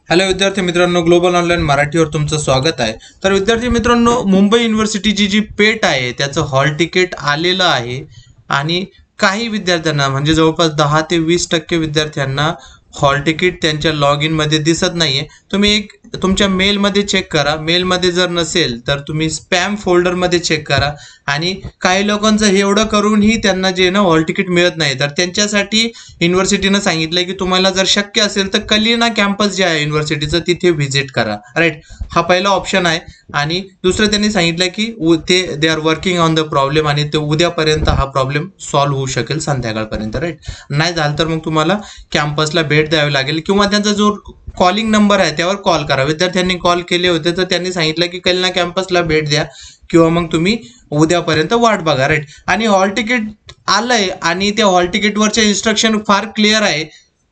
Hello विद्यार्थी मित्रांनो, global online मराठीवर तुमचं स्वागत आहे. तर विद्यार्थी मित्रांनो, मुंबई युनिव्हर्सिटीची जी पेट आहे त्याचं हॉल तिकीट आलेलं आहे आणि काही विद्यार्थ्यांना म्हणजे जवळपास 10 ते 20% विद्यार्थ्यांना हॉल तिकीट त्यांच्या लॉग इन मध्ये दिसत नाहीये. तुम्ही एक तुमच्या मेलमध्ये चेक करा. मेलमध्ये जर नसेल तर तुम्ही स्पॅम फोल्डरमध्ये चेक करा. आणि काही लोकांचं हे एवढं करूनही त्यांना जे ना हॉल तिकीट मिळत नाही, तर त्यांच्यासाठी युनिव्हर्सिटीनं सांगितलंय की तुम्हाला जर शक्य असेल तर कलिना कॅम्पस जे आहे युनिव्हर्सिटीचं तिथे व्हिजिट करा. राईट, हा पहिला ऑप्शन आहे. आणि दुसरं त्यांनी सांगितलं की ते they are working on the problem आणि ते उद्यापर्यंत हा प्रॉब्लेम सॉल्व्ह होऊ शकेल संध्याकाळपर्यंत. राईट, नाही झालं तर मग तुम्हाला कॅम्पसला भेट द्यावी लागेल किंवा त्यांचा जो कॉलिंग नंबर आहे त्यावर कॉल करा. विद्यार्थ्यांनी कॉल केले होते तर त्यांनी सांगितलं की कलिना कॅम्पसला भेट द्या किंवा मग तुम्ही उद्यापर्यंत वाट बघा. राईट, आणि हॉल तिकीट आलंय आणि त्या हॉल तिकीटवरचे इन्स्ट्रक्शन फार क्लिअर आहे.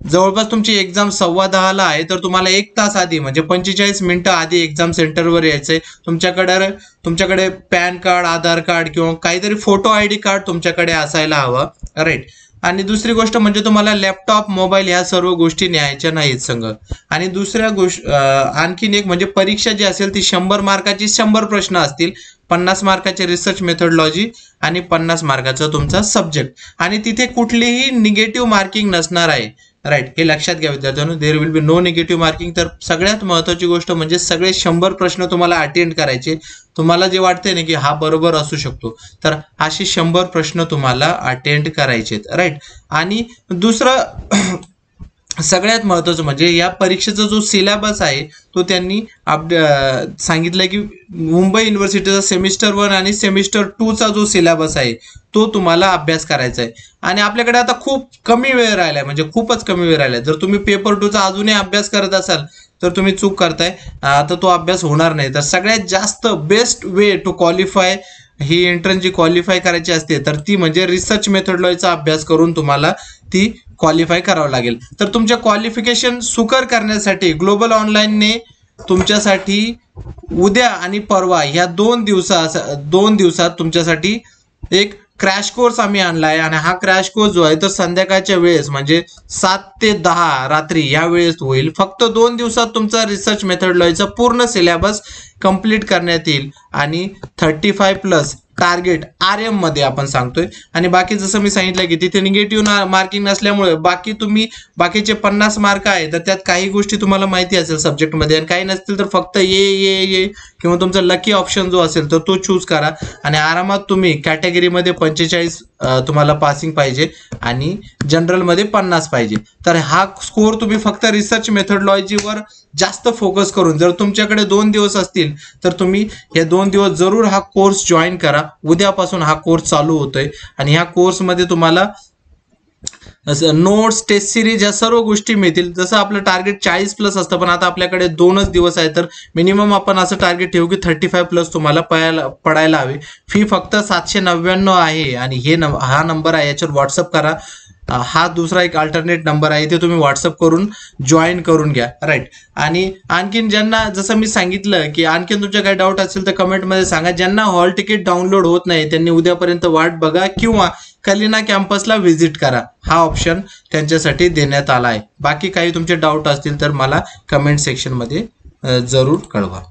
जवळपास तुमची एक्झाम 10:15 आहे, तर तुम्हाला 1 तास आधी म्हणजे 45 मिनिटं आधी एक्झाम सेंटरवर यायचंय. तुमच्याकडे पॅन कार्ड, आधार कार्ड किंवा काहीतरी फोटो आयडी कार्ड तुमच्याकडे असायला हवं. राईट, आणि दुसरी गोष्ट म्हणजे तुम्हाला लॅपटॉप, मोबाईल ह्या सर्व गोष्टी न्यायच्या नाहीत संघ. आणि दुसऱ्या गोष्ट आणखीन एक म्हणजे परीक्षा जी असेल ती 100 मार्काची 100 प्रश्न असतील. 50 मार्काचे रिसर्च मेथडॉलॉजी आणि 50 मार्काचा तुमचा सब्जेक्ट. आणि तिथे कुठलीही निगेटिव्ह मार्किंग नसणार आहे. राईट, हे लक्षात घ्या विद्यार्थ्यांनो, there will be no negative marking. तर सगळ्यात महत्वाची गोष्ट म्हणजे सगळे 100 प्रश्न तुम्हाला अटेंड करायचे. तुम्हाला जे वाटते ना की हा बरोबर असू शकतो, तर अशी 100 प्रश्न तुम्हाला अटेंड करायचे. राईट, आणि दुसरं सगळ्यात महत्वाचं म्हणजे या परीक्षेचा जो सिलेबस आहे तो त्यांनी सांगितलंय की मुंबई युनिव्हर्सिटीचा सेमिस्टर 1 आणि सेमिस्टर 2 चा जो सिलेबस आहे तो तुम्हाला अभ्यास करायचा आहे. आणि आपल्याकडे आता खूप कमी वेळ राहिलाय, म्हणजे खूपच कमी वेळ राहिलाय. जर तुम्ही पेपर 2 चा अजूनही अभ्यास करत असाल तर तुम्ही चूक करताय. तर तो अभ्यास होणार नाही. तर सगळ्यात जास्त बेस्ट वे टू क्वालिफाय ही एंट्रन्स जी क्वालिफाय करायची असते तर ती म्हणजे रिसर्च मेथडॉलॉजीचा अभ्यास करून तुम्हाला ती क्वालिफाय करावं लागेल. तर तुमच्या क्वालिफिकेशन सुकर करण्यासाठी ग्लोबल ऑनलाईनने तुमच्यासाठी उद्या आणि परवा ह्या 2 दिवसात तुमच्यासाठी एक क्रॅश कोर्स आम्ही आणलाय. आणि हा क्रॅश कोर्स जो आहे तर संध्याकाळच्या वेळेस म्हणजे 7 ते 10 रात्री या वेळेस होईल. फक्त 2 दिवसात तुमचा रिसर्च मेथडॉलॉजीचा पूर्ण सिलेबस कंप्लीट करण्यात येईल आणि 35+ टार्गेट RM मध्ये आपण सांगतोय. आणि बाकी जसं मी सांगितलं की तिथे निगेटिव्ह मार्किंग नसल्यामुळे बाकीचे 50 मार्क आहे, तर त्यात काही गोष्टी तुम्हाला माहिती असेल सब्जेक्टमध्ये आणि काही नसतील तर फक्त ये किंवा तुमचा लकी ऑप्शन जो असेल तर तो चूज करा. आणि आरामात तुम्ही कॅटेगरीमध्ये 45 तुम्हाला पासिंग पाहिजे आणि जनरलमध्ये 50 पाहिजे. तर हा स्कोर तुम्ही फक्त रिसर्च मेथडॉलॉजीवर जास्त फोकस करून, जर तुमच्याकडे 2 दिवस असतील तर तुम्ही हे 2 दिवस जरूर हा कोर्स जॉईन करा. उद्यापासून हा कोर्स चालू होतोय आणि ह्या कोर्समध्ये तुम्हाला नोट्स, टेस्ट सिरीज या सर्व गोष्टी मिळतील. जसं आपलं टार्गेट 40+ असतं, पण आता आपल्याकडे 2च दिवस आहे, तर मिनिमम आपण असं टार्गेट ठेवू की 35+ तुम्हाला पडायला हवे. फी फक्त 799 आहे आणि हा नंबर आहे, याच्यावर व्हॉट्सअप करा. हा दुसरा एक अल्टरनेट नंबर आहे, ते तुम्ही व्हॉट्सअप करून जॉईन करून घ्या. राईट, आणि आणखीन ज्यांना जसं मी सांगितलं की आणखीन तुमच्या काही डाऊट असेल तर कमेंटमध्ये सांगा. ज्यांना हॉल तिकीट डाउनलोड होत नाही त्यांनी उद्यापर्यंत वाट बघा किंवा कलिना कॅम्पसला व्हिजिट करा. हा ऑप्शन त्यांच्यासाठी देण्यात आला आहे. बाकी काही तुमचे डाऊट असतील तर मला कमेंट सेक्शनमध्ये जरूर कळवा.